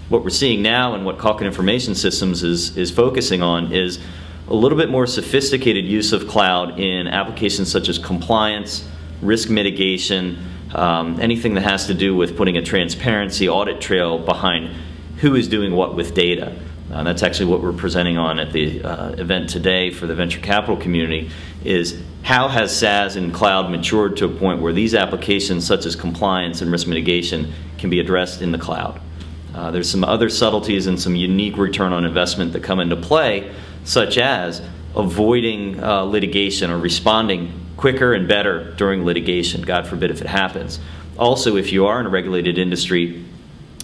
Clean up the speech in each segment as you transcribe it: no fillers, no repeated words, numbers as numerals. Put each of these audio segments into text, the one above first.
What we're seeing now and what Kaulkin Information Systems is focusing on is a little bit more sophisticated use of cloud in applications such as compliance, risk mitigation, anything that has to do with putting a transparency audit trail behind who is doing what with data. That's actually what we're presenting on at the event today for the venture capital community, is how has SaaS and cloud matured to a point where these applications such as compliance and risk mitigation can be addressed in the cloud. There's some other subtleties and some unique return on investment that come into play, such as avoiding litigation or responding quicker and better during litigation, God forbid if it happens. Also, if you are in a regulated industry,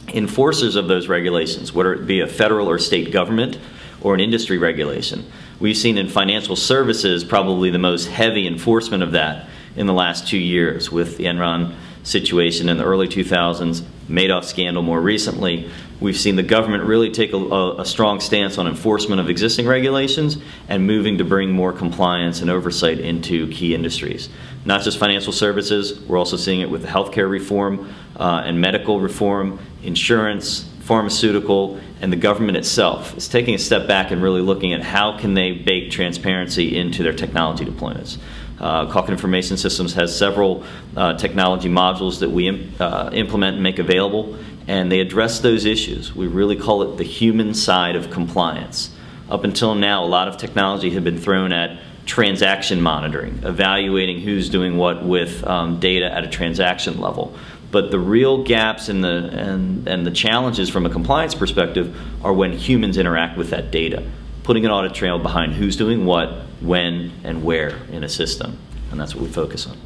enforcers of those regulations, whether it be a federal or state government or an industry regulation. We've seen in financial services probably the most heavy enforcement of that in the last 2 years with the Enron situation in the early 2000s, Madoff scandal more recently. We've seen the government really take a strong stance on enforcement of existing regulations and moving to bring more compliance and oversight into key industries. Not just financial services, we're also seeing it with healthcare reform and medical reform, insurance, pharmaceutical, and the government itself is taking a step back and really looking at how can they bake transparency into their technology deployments. Kaulkin Information Systems has several technology modules that we implement and make available, and they address those issues. We really call it the human side of compliance. Up until now, a lot of technology had been thrown at transaction monitoring, evaluating who's doing what with data at a transaction level. But the real gaps and the challenges from a compliance perspective are when humans interact with that data, putting an audit trail behind who's doing what, when, and where in a system. And that's what we focus on.